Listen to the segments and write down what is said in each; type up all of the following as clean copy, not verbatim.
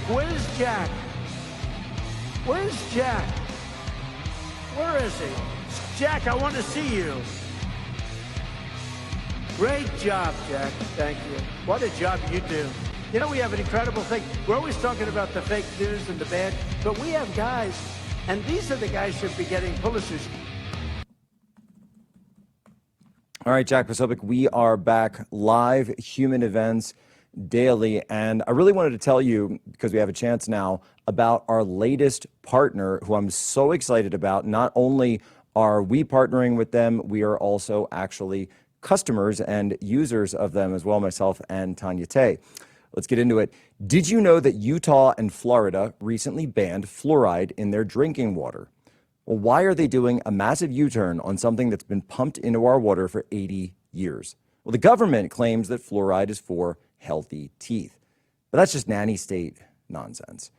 Where's Jack? Where's Jack? Where is he? Jack, I want to see you. Great job, Jack. Thank you. What a job you do. You know, we have an incredible thing. We're always talking about the fake news and the bad, but we have guys, and these are the guys who should be getting Pulitzers. All right, Jack Posobiec, we are back live, Human Events Daily, and I really wanted to tell you, because we have a chance now, about our latest partner, who I'm so excited about. Not only are we partnering with them, we are also actually customers and users of them as well, myself and Tanya Tay. Let's get into it. Did you know that Utah and Florida recently banned fluoride in their drinking water? Well, why are they doing a massive U-turn on something that's been pumped into our water for 80 years? Well, the government claims that fluoride is for healthy teeth, but that's just nanny state nonsense.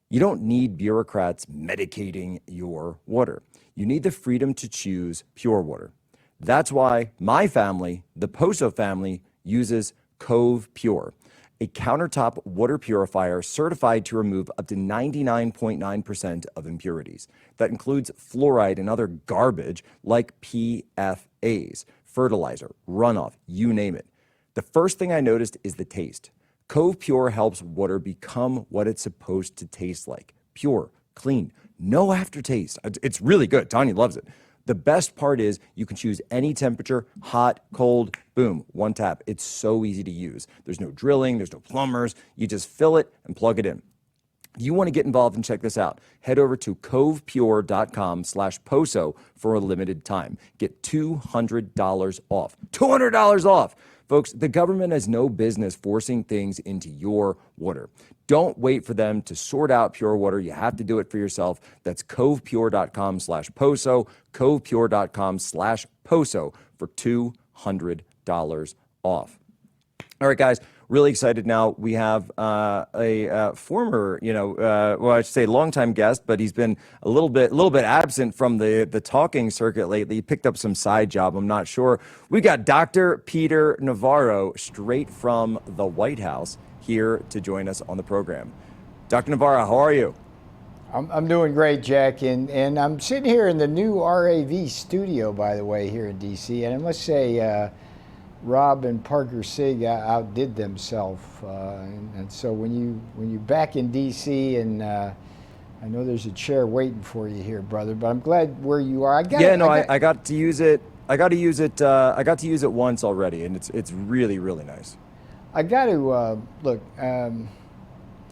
You don't need bureaucrats medicating your water. You need the freedom to choose pure water. That's why my family, the Poso family, uses Cove Pure, a countertop water purifier certified to remove up to 99.9% of impurities. That includes fluoride and other garbage like PFAs, fertilizer, runoff, you name it. The first thing I noticed is the taste. Cove Pure helps water become what it's supposed to taste like. Pure, clean, no aftertaste. It's really good. Tanya loves it. The best part is you can choose any temperature, hot, cold, boom, one tap. It's so easy to use. There's no drilling, there's no plumbers. You just fill it and plug it in. If you want to get involved and check this out, head over to covepure.com/POSO for a limited time. Get $200 off. $200 off! Folks, the government has no business forcing things into your water. Don't wait for them to sort out pure water. You have to do it for yourself. That's covepure.com/POSO, covepure.com/POSO for $200 off. All right, guys, really excited now. We have a former, well, I should say longtime guest, but he's been a little bit absent from the talking circuit lately. He picked up some side job, I'm not sure. We got Dr. Peter Navarro straight from the White House here to join us on the program. Dr. Navarro, how are you? I'm doing great, Jack, and I'm sitting here in the new RAV studio, by the way, here in D.C., and I must say, Rob and Parker Sig outdid themselves, and so when you're back in D.C. and I know there's a chair waiting for you here, brother, but I'm glad where you are. I got to use it. I got to use it once already, and it's really, really nice. I got to look. I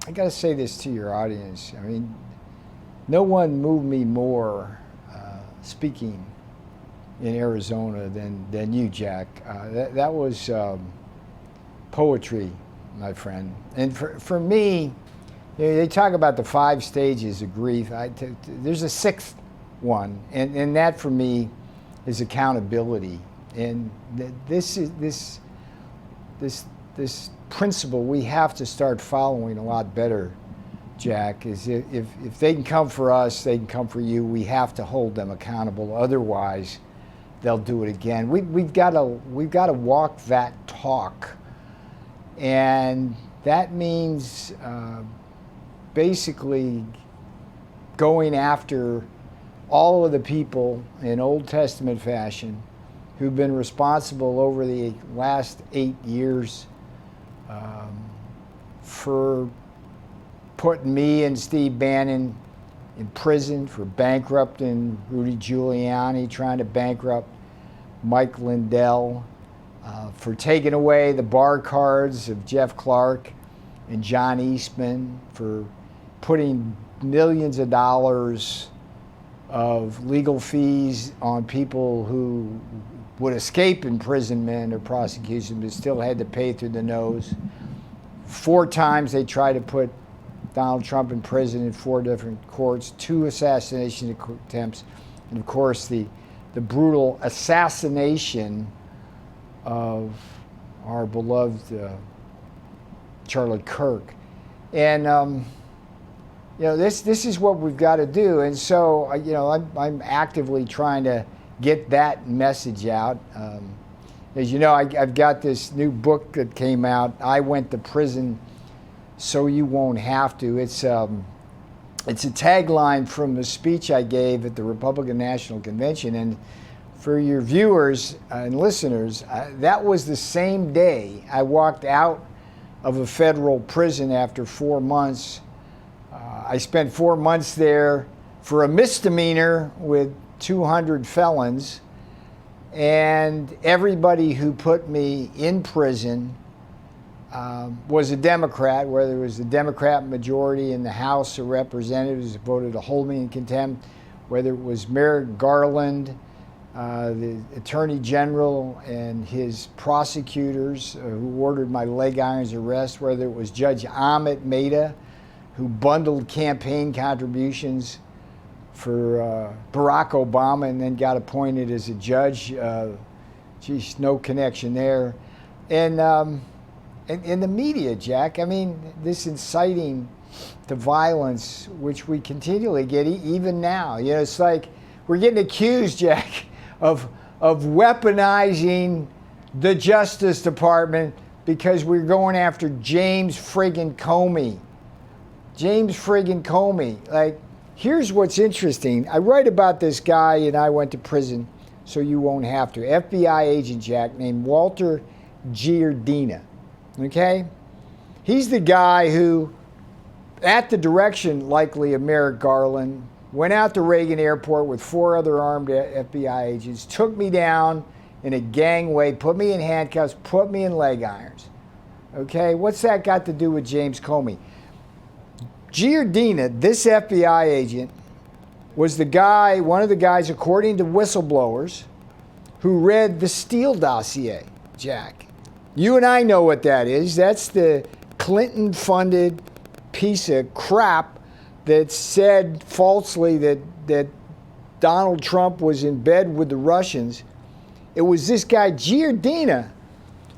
got to say this to your audience. I mean, no one moved me more speaking in Arizona than you, Jack. That was poetry, my friend. And for me, they talk about the 5 stages of grief. There's a 6th one, and that for me is accountability. And this principle we have to start following a lot better, Jack, is if they can come for us, they can come for you. We have to hold them accountable. Otherwise, they'll do it again. We've got to walk that talk, and that means basically going after all of the people in Old Testament fashion who've been responsible over the last 8 years for putting me and Steve Bannon in prison, for bankrupting Rudy Giuliani, trying to bankrupt Mike Lindell, for taking away the bar cards of Jeff Clark and John Eastman, for putting millions of dollars of legal fees on people who would escape imprisonment or prosecution but still had to pay through the nose. 4 times they tried to put Donald Trump in prison in 4 different courts, 2 assassination attempts, and of course the brutal assassination of our beloved Charlie Kirk. And this is what we've got to do. And so I'm actively trying to get that message out. As you know, I've got this new book that came out. I went to prison so you won't have to. It's a tagline from the speech I gave at the Republican National Convention. And for your viewers and listeners, that was the same day I walked out of a federal prison after 4 months. I spent 4 months there for a misdemeanor with 200 felons. And everybody who put me in prison was a Democrat, whether it was the Democrat majority in the House of Representatives who voted to hold me in contempt, whether it was Mayor Garland, the Attorney General and his prosecutors who ordered my leg irons arrest, whether it was Judge Ahmet Mehta, who bundled campaign contributions for Barack Obama and then got appointed as a judge. Geez, no connection there. And in the media, Jack, I mean, this inciting to violence, which we continually get even now. You know, it's like we're getting accused, Jack, of weaponizing the Justice Department because we're going after James friggin' Comey. James friggin' Comey. Like, here's what's interesting. I write about this guy, and I went to prison, so you won't have to. FBI agent, Jack, named Walter Giardina. Okay? He's the guy who, at the direction, likely, of Merrick Garland, went out to Reagan Airport with 4 other armed FBI agents, took me down in a gangway, put me in handcuffs, put me in leg irons. Okay? What's that got to do with James Comey? Giardina, this FBI agent, was the guy, one of the guys, according to whistleblowers, who read the Steele Dossier, Jack. You and I know what that is. That's the Clinton-funded piece of crap that said falsely that Donald Trump was in bed with the Russians. It was this guy, Giardina,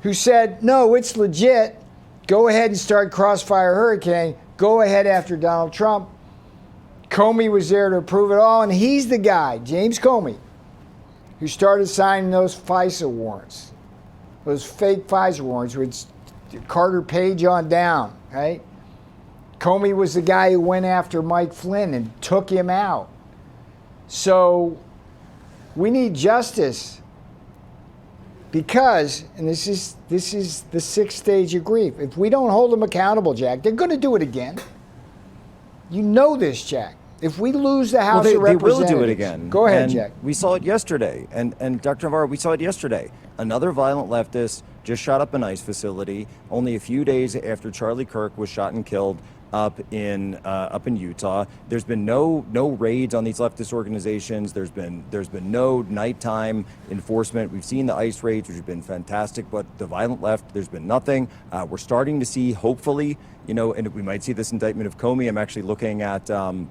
who said, no, it's legit. Go ahead and start Crossfire Hurricane. Go ahead after Donald Trump. Comey was there to approve it all, and he's the guy, James Comey, who started signing those FISA warrants, those fake FISA warrants with Carter Page on down, right? Comey was the guy who went after Mike Flynn and took him out. So we need justice because, and this is the 6th stage of grief, if we don't hold them accountable, Jack, they're going to do it again. You know this, Jack. If we lose the House of Representatives, they will do it again. Go ahead, and Jack. We saw it yesterday, and Dr. Navarro, we saw it yesterday. Another violent leftist just shot up an ICE facility only a few days after Charlie Kirk was shot and killed up in Utah. There's been no raids on these leftist organizations. There's been no nighttime enforcement. We've seen the ICE raids, which have been fantastic, but the violent left, there's been nothing. We're starting to see, hopefully, and we might see this indictment of Comey. I'm actually looking at some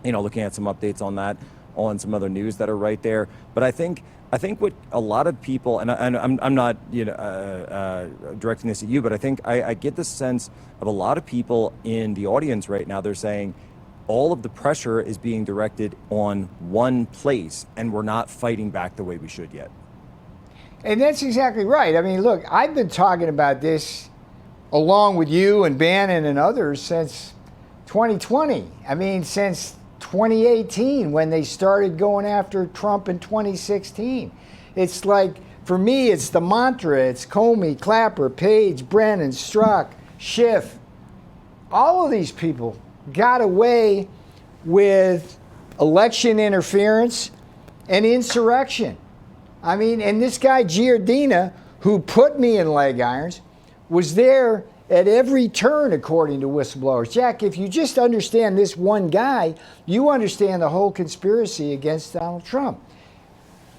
updates on that, on some other news that are right there. But I think what a lot of people, and I'm not directing this at you, but I think I get the sense of a lot of people in the audience right now. They're saying all of the pressure is being directed on one place, and we're not fighting back the way we should yet. And that's exactly right. I mean, look, I've been talking about this along with you and Bannon and others since 2020. I mean, since 2018 when they started going after Trump in 2016. It's like, for me, it's the mantra. It's Comey, Clapper, Page, Brennan, Strzok, Schiff. All of these people got away with election interference and insurrection. I mean, and this guy Giardina, who put me in leg irons, was there at every turn, according to whistleblowers. Jack, if you just understand this one guy, you understand the whole conspiracy against Donald Trump.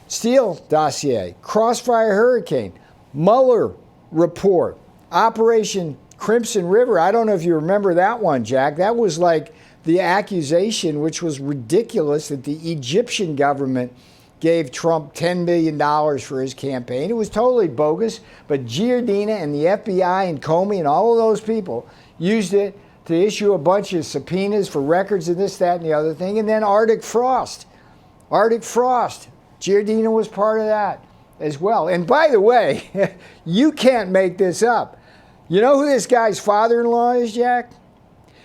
Steele Dossier, Crossfire Hurricane, Mueller report, Operation Crimson River. I don't know if you remember that one, Jack. That was like the accusation, which was ridiculous, that the Egyptian government gave Trump $10 million for his campaign. It was totally bogus, but Giardina and the FBI and Comey and all of those people used it to issue a bunch of subpoenas for records of this, that, and the other thing. And then Arctic Frost. Giardina was part of that as well. And by the way, you can't make this up. You know who this guy's father-in-law is, Jack?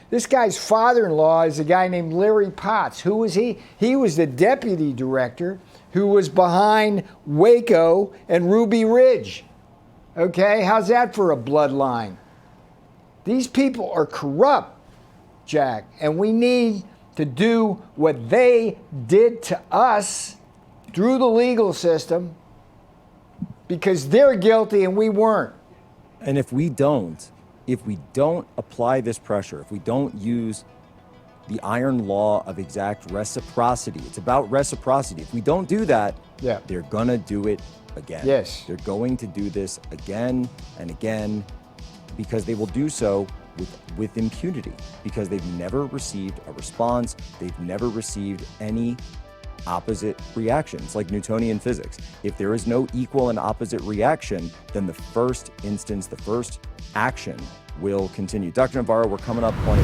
This guy's father-in-law is a guy named Larry Potts. Who was he? He was the deputy director who was behind Waco and Ruby Ridge. Okay, how's that for a bloodline? These people are corrupt, Jack, and we need to do what they did to us through the legal system because they're guilty and we weren't. And if we don't apply this pressure, if we don't use the iron law of exact reciprocity, it's about reciprocity. If we don't do that, they're gonna do it again. Yes. They're going to do this again and again because they will do so with impunity because they've never received a response. They've never received any opposite reactions, like Newtonian physics. If there is no equal and opposite reaction, then the first instance, the first action will continue. Dr. Navarro, we're coming up on a